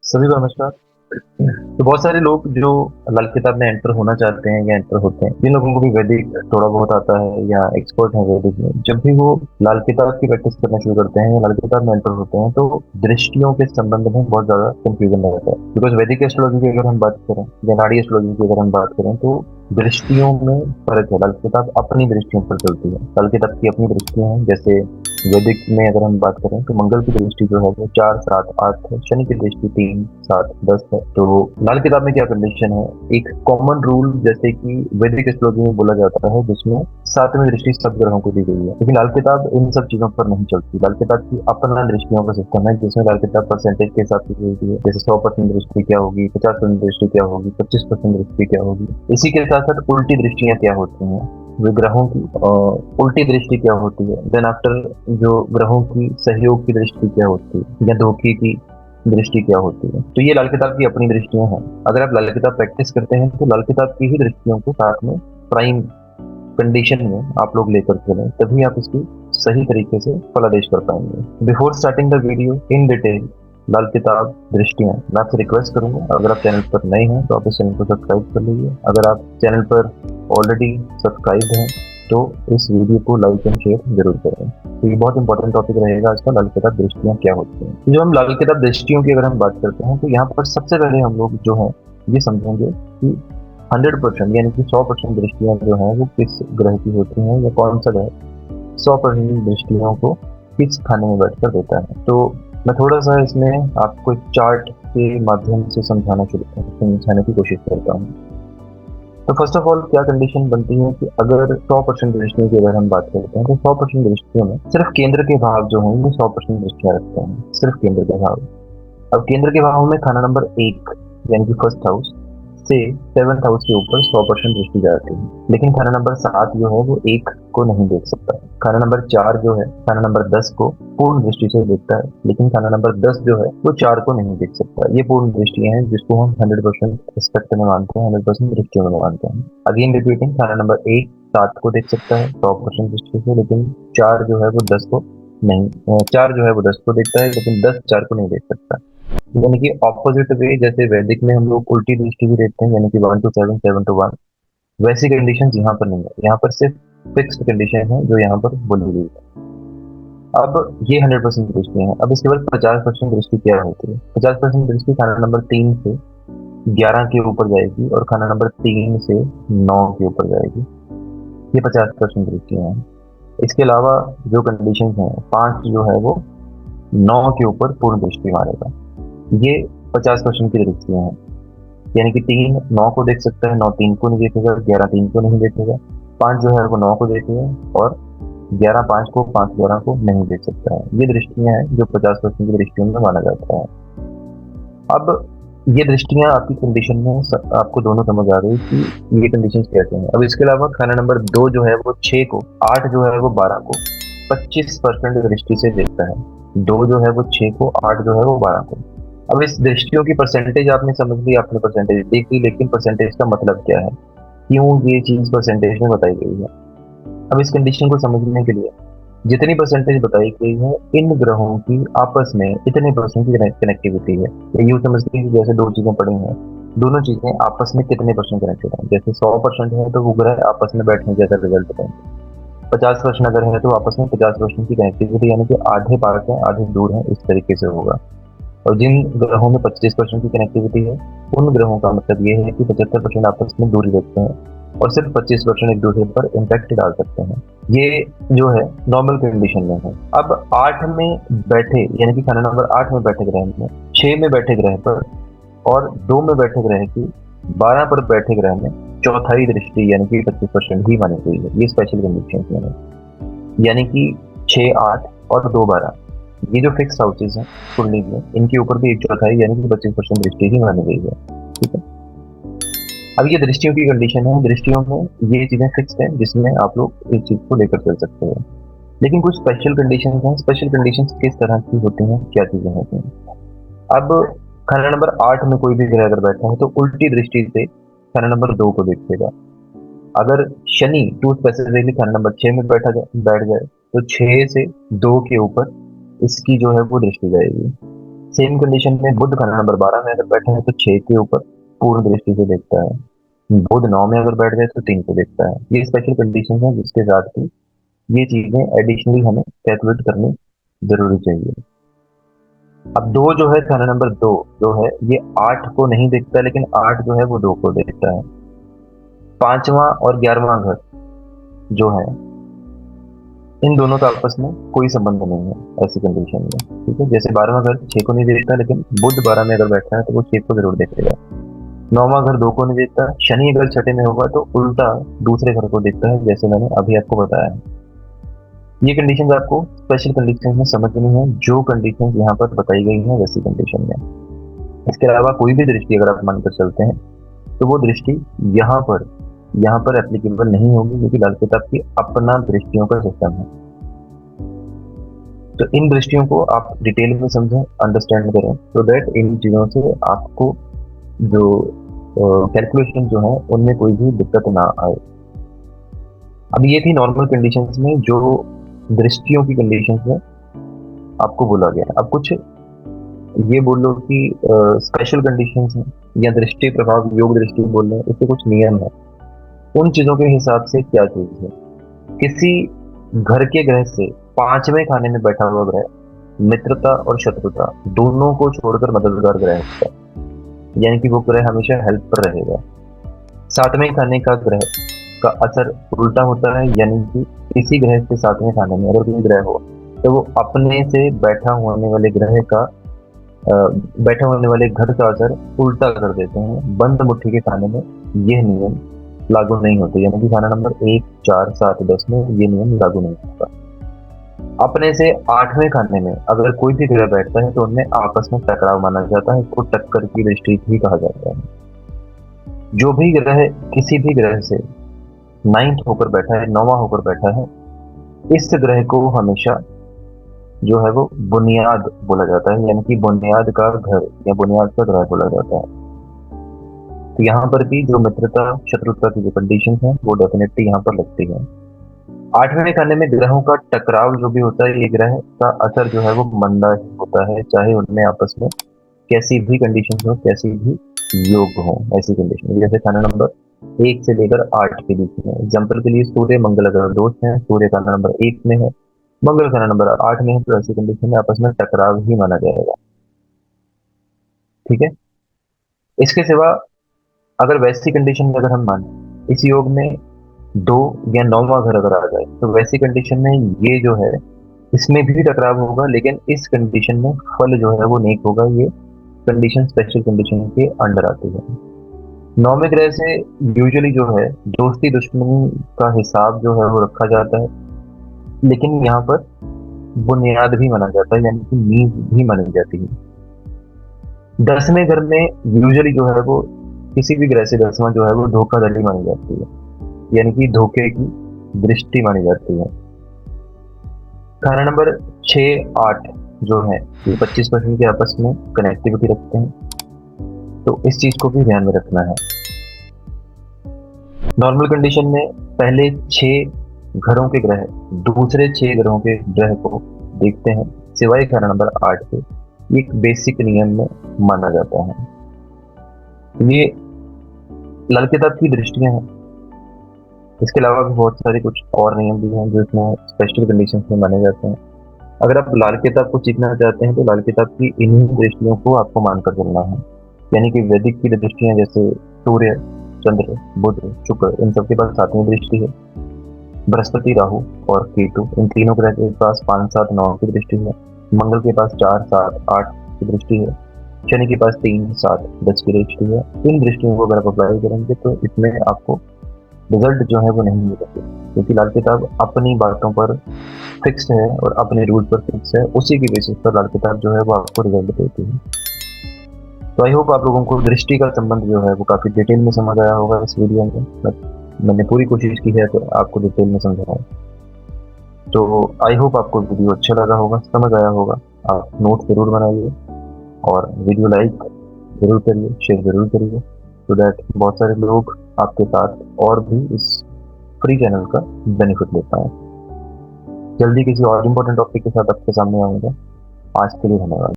सभी को नमस्कार। तो बहुत सारे लोग जो लाल किताब में एंटर होना चाहते हैं या एंटर होते हैं, जिन लोगों को भी वैदिक थोड़ा बहुत आता है या एक्सपर्ट है वैदिक में, जब भी वो लाल किताब की प्रैक्टिस करना शुरू करते हैं या लाल किताब में एंटर होते हैं, तो दृष्टियों के संबंध में बहुत ज्यादा कंफ्यूजन रहता है। बिकॉज वैदिक एस्ट्रोलॉजी की अगर हम बात करें या नाड़ी एस्ट्रोलॉजी की अगर हम बात करें, तो दृष्टियों में फर्क है। लाल किताब अपनी दृष्टियों पर चलती है, लाल किताब की अपनी दृष्टियां हैं। जैसे वैदिक में अगर हम बात करें तो मंगल की दृष्टि जो है वो 4, 7, 8 है, शनि की दृष्टि 3, 7, 10 है। तो लाल किताब में क्या कंडीशन है, एक कॉमन रूल जैसे कि वैदिक एस्ट्रोलॉजी में बोला जाता है, जिसमें सातवीं दृष्टि सब ग्रहों को दी गई है, लेकिन लाल किताब इन सब चीजों पर नहीं चलती। लाल किताब की अपना दृष्टियों का सिस्टम है, जिसमें लाल किताब परसेंटेज के हिसाब से दी गई है। जैसे 100% दृष्टि क्या होगी, 50% दृष्टि क्या होगी, 25% दृष्टि क्या होगी। इसी के साथ साथ उल्टी दृष्टियां क्या होती हैं, विग्रहों की उल्टी दृष्टि क्या होती है, देन आफ्टर जो ग्रहों की सहयोग की दृष्टि क्या होती है, या धोखे की दृष्टि क्या होती है। तो ये लाल किताब की अपनी दृष्टियां हैं। अगर आप लाल किताब प्रैक्टिस करते हैं तो लाल किताब की ही दृष्टियों को साथ में प्राइम कंडीशन में आप लोग लेकर चलें, तभी आप इसकी सही तरीके से फलादेश कर पाएंगे। Before starting the video in detail, Lal Kitab दृष्टियां, मैं आपसे रिक्वेस्ट करूंगा, अगर आप चैनल पर नए हैं तो आप इस चैनल को सब्सक्राइब कर लीजिए। अगर आप चैनल पर ऑलरेडी सब्सक्राइब हैं तो इस वीडियो को लाइक एंड शेयर जरूर करें। तो ये बहुत इंपॉर्टेंट टॉपिक रहेगा आज का, लाल किताब दृष्टियां क्या होती हैं। तो जब हम लाल किताब दृष्टियों की अगर हम बात करते हैं, तो यहाँ पर सबसे पहले हम लोग जो है ये समझेंगे कि 100% यानी कि 100% दृष्टियां जो हैं वो किस ग्रह की होती हैं, या कौन सा ग्रह 100% दृष्टियों को किस खाने में बैठकर देता है। तो मैं थोड़ा सा इसमें आपको एक चार्ट के माध्यम से समझाने की कोशिश करता हूँ। तो फर्स्ट ऑफ ऑल क्या कंडीशन बनती है कि अगर 100% दृष्टियों की अगर हम बात करते हैं, तो 100% दृष्टियों में सिर्फ केंद्र के भाव जो होंगे 100% दृष्टियां रखते हैं, सिर्फ केंद्र के भाव। अब केंद्र के भाव में खाना नंबर 1 यानी कि फर्स्ट हाउस से 7th हाउस के ऊपर 100% दृष्टि जाती है, लेकिन खाना नंबर 7 जो है वो 1 को नहीं देख सकता। खाना नंबर 4 जो है, खाना नंबर 10 को पूर्ण दृष्टि से देखता है, लेकिन खाना नंबर 10 जो है वो 4 को नहीं देख सकता। ये पूर्ण दृष्टियां हैं जिसको हम 100% रिस्पेक्ट में मानते हैं, 100% दृष्टियों में मानते हैं। अगेन रिपीटिंग, खाना नंबर 1 7 को देख सकता है 100% दृष्टि से, लेकिन 4 जो है वो 10 को नहीं, 4 जो है वो 10 को देखता है, लेकिन 10 4 को नहीं देख सकता। यानी कि ऑपोजिट वे, जैसे वैदिक में हम लोग उल्टी दृष्टि भी देखते हैं, यानी कि 1 to 7, 7 to 1, वैसी कंडीशन यहाँ पर नहीं है। यहाँ पर सिर्फ फिक्स्ड कंडीशन है जो यहाँ पर बोली गई है। अब ये 100% दृष्टि है। अब इसके बाद 50% दृष्टि क्या होती है। 50% दृष्टि खाना नंबर 3 से 11 के ऊपर जाएगी और खाना नंबर 3 से 9 के ऊपर जाएगी। ये 50% दृष्टियां हैं। इसके अलावा जो कंडीशन है, 5 जो है वो 9 के ऊपर पूर्ण दृष्टि मारेगा। ये 50% की दृष्टियां हैं, यानी कि 3 9 को देख सकता है, 9 3 को नहीं देखेगा, 11 3 को नहीं देखेगा, 5 जो है वो 9 को देखेगा, और 11 5 को, 5 11 को नहीं देख सकता है। ये दृष्टियां हैं जो 50% की दृष्टियों में माना जाता है। अब ये दृष्टियां आपकी कंडीशन में आपको दोनों समझ आ गई कि ये कंडीशन कैसे हैं। अब इसके अलावा खाना नंबर 2 जो है वो 6 को, 8 जो है वो 12 को 25% दृष्टि से देखता है। 2 जो है वो 6 को, 8 जो है वो 12 को। अब इस दृष्टियों की परसेंटेज आपने समझ ली, आपने परसेंटेज देख ली, लेकिन परसेंटेज का मतलब क्या है, क्यों ये चीज परसेंटेज में बताई गई है। अब इस कंडीशन को समझने के लिए जितनी परसेंटेज बताई गई है, इन ग्रहों की आपस में इतने परसेंट की कनेक्टिविटी है। ये यूं समझते हैं कि जैसे दो चीजें पड़ी हैं, दोनों चीजें आपस में कितने परसेंट कनेक्टेड हैं। जैसे 100% है तो वो ग्रह आपस में बैठने जैसा रिजल्ट देंगे। 50% अगर है तो आपस में 50% की कनेक्टिविटी, यानी कि आधे पास है आधे दूर है, इस तरीके से होगा। और जिन ग्रहों में 25% की कनेक्टिविटी है, उन ग्रहों का मतलब ये है कि 75% आपस में दूरी रखते हैं और सिर्फ 25% एक दूसरे पर इम्पैक्ट डाल सकते हैं। ये जो है नॉर्मल कंडीशन में है। अब 8 में बैठे, यानी कि खाना नंबर 8 में बैठे ग्रह में, 6 में बैठे ग्रह पर और 2 में बैठे ग्रह की 12 पर बैठे ग्रह में चौथाई दृष्टि यानी कि 25% ही मानी गई है। ये स्पेशल कंडीशन है, यानी कि 6 8 और 2 12, ये जो फिक्स हाउसेज हैं कुंडली में, इनके ऊपर भी एक चौथाई यानी कि 25% दृष्टि ही मानी गई है। ठीक है। अब ये दृष्टियों की कंडीशन है, दृष्टियों में ये चीजें फिक्स है जिसमें आप लोग इस चीज को लेकर चल सकते हैं। लेकिन कुछ स्पेशल कंडीशन हैं। स्पेशल कंडीशन किस तरह की होती हैं, क्या चीजें होती हैं। अब खाना नंबर 8 में कोई भी ग्रह अगर बैठा है तो उल्टी दृष्टि से खाना नंबर 2 को देखेगा। अगर शनि टू स्पेसिफिकली खाना नंबर 6 में बैठ जाए तो 6 से 2 के ऊपर इसकी जो है वो दृष्टि जाएगी। सेम कंडीशन में बुध खाना नंबर 12 में अगर बैठा है तो 6 के ऊपर पूर्ण दृष्टि से देखता है। बुध 9 में अगर बैठ जाए तो 3 को देखता है। ये स्पेशल कंडीशन है जिसके साथ ही ये चीजें एडिशनली हमें कैलकुलेट करनी जरूरी चाहिए। अब 2 जो है, खाना नंबर 2 जो है, ये 8 को नहीं देखता, लेकिन 8 जो है वो 2 को देखता है। 5वां और 11वां घर जो है, इन दोनों का आपस में कोई संबंध नहीं है ऐसी कंडीशन में। ठीक है, जैसे 12वां घर 6 को नहीं देखता, लेकिन बुध 12 में अगर बैठा है तो वो 6 को जरूर देखेगा। 9वां घर 2 को नहीं देखता, शनि अगर छठे में होगा तो उल्टा दूसरे घर को देखता है, जैसे मैंने अभी आपको बताया है। ये कंडीशन आपको स्पेशल कंडीशन में समझनी है, जो कंडीशन यहाँ पर बताई गई है वैसी कंडीशन में। इसके अलावा कोई भी दृष्टि अगर आप मानकर चलते हैं तो वो दृष्टि यहाँ पर एप्लीकेबल नहीं होगी, क्योंकि लाल किताब की अपना दृष्टियों का सिस्टम है। तो इन दृष्टियों को आप डिटेल में समझें, अंडरस्टैंड करें, सो दैट इन चीजों से आपको जो कैलकुलेशन जो है उनमें कोई भी दिक्कत ना आए। अब ये थी नॉर्मल कंडीशंस में जो दृष्टियों की कंडीशंस में आपको बोला गया। अब कुछ ये बोल लो कि स्पेशल कंडीशंस हैं या दृष्टि प्रभाव योग दृष्टि बोल रहे हैं, इसके कुछ नियम है। उन चीजों के हिसाब से क्या चीज है, किसी घर के ग्रह से 5वें खाने में बैठा हुआ ग्रह मित्रता और शत्रुता दोनों को छोड़कर मददगार ग्रह होता है, यानी कि वो ग्रह हमेशा हेल्प पर रहेगा। 7वें खाने का ग्रह का असर उल्टा होता है, यानी कि किसी ग्रह से 7वें खाने में अगर कोई ग्रह हो तो वो अपने से बैठा होने वाले ग्रह का बैठे होने वाले घर का असर उल्टा कर देते हैं। बंद मुट्ठी के खाने में यह नियम लागू नहीं होते, यानी कि खाना नंबर 1, 4, 7, 10 में ये नियम लागू नहीं होता। अपने से 8वें खाने में अगर कोई भी ग्रह बैठता है तो उनमें आपस में टकराव माना जाता है, इसको टक्कर की दृष्टि भी कहा जाता है। जो भी ग्रह किसी भी ग्रह से 9th होकर बैठा है, 9वां होकर बैठा है, इस ग्रह को हमेशा जो है वो बुनियाद बोला जाता है, यानी कि बुनियाद का घर या बुनियाद का ग्रह बोला जाता है। तो यहाँ पर भी जो मित्रता शत्रुता की जो कंडीशन है वो डेफिनेटली यहाँ पर लगती है। 8वें खाने में ग्रहों का टकराव जो भी होता है, ये ग्रह का असर जो है वो मंदा ही होता है, चाहे उनमें आपस में कैसी भी कंडीशन हो, कैसी भी योग हो। ऐसी कंडीशन जैसे खाना नंबर 1 से लेकर 8 के बीच में, एग्जाम्पल के लिए सूर्य मंगल अगर दोस्त है, सूर्य खाना नंबर 1 में है, मंगल खाना नंबर 8 में है, तो ऐसी कंडीशन में आपस में टकराव ही माना जाएगा। ठीक है, इसके सिवा अगर वैसी कंडीशन में अगर हम माने इस योग में 2 या 9वां घर अगर आ जाए, तो वैसी कंडीशन में ये जो है इसमें भी टकराव होगा, लेकिन इस कंडीशन में फल जो है वो नेक होगा। ये कंडीशन स्पेशल कंडीशन के अंडर आती है। 9वें ग्रह से यूजुअली जो है दोस्ती दुश्मनी का हिसाब जो है वो रखा जाता है, लेकिन यहाँ पर बुनियाद भी माना जाता है, यानी कि नींव भी मानी जाती है। 10वें घर में यूजुअली जो है वो किसी भी ग्रह से 10वां जो है वो धोखाधड़ी मानी जाती है, यानी कि धोखे की दृष्टि मानी जाती है। खाना नंबर 6, 8 जो है ये 25% के आपस में कनेक्टिविटी रखते हैं, तो इस चीज को भी ध्यान में रखना है। नॉर्मल कंडीशन में पहले 6 घरों के ग्रह दूसरे 6 ग्रहों के ग्रह को देखते हैं, सिवाय खाना नंबर 8 के। ये एक बेसिक नियम में माना जाता है। ये लाल किताब की दृष्टियां हैं। इसके अलावा भी बहुत सारे कुछ और नियम भी हैं जो इसमें स्पेशल कंडीशंस में माने जाते हैं। अगर आप लाल किताब को सीखना चाहते हैं तो लाल किताब की इन्हीं दृष्टियों को आपको मानकर चलना है, यानी कि वैदिक की दृष्टियां जैसे सूर्य, चंद्र, बुध, शुक्र, इन सबके पास 7वीं दृष्टि है। बृहस्पति, राहु और केतु, इन तीनों ग्रह के पास 5, 7, 9 की दृष्टि है। मंगल के पास 4, 7, 8 की दृष्टि है। शनि के पास 3, 7, 10 की दृष्टि है। इन दृष्टियों को अगर आप अप्लाई करेंगे तो इसमें आपको रिजल्ट जो है वो नहीं मिलेगा, क्योंकि लाल किताब अपनी बातों पर फिक्स है और अपने रूल पर फिक्स है। उसी की बेसिस पर लाल किताब जो है वो आपको रिजल्ट देती है। तो आई होप आप लोगों को दृष्टि का संबंध जो है वो काफी डिटेल में समझ आया होगा इस वीडियो में। मैंने पूरी कोशिश की है तो आपको डिटेल में समझाऊं। तो आई होप आपको वीडियो अच्छा लगा होगा, समझ आया होगा। आप नोट जरूर बनाइए और वीडियो लाइक जरूर करिए, शेयर जरूर करिए, सो दैट बहुत सारे लोग आपके साथ और भी इस फ्री चैनल का बेनिफिट ले पाए। जल्दी किसी और इम्पोर्टेंट टॉपिक के साथ आपके सामने आऊंगा। आज के लिए धन्यवाद।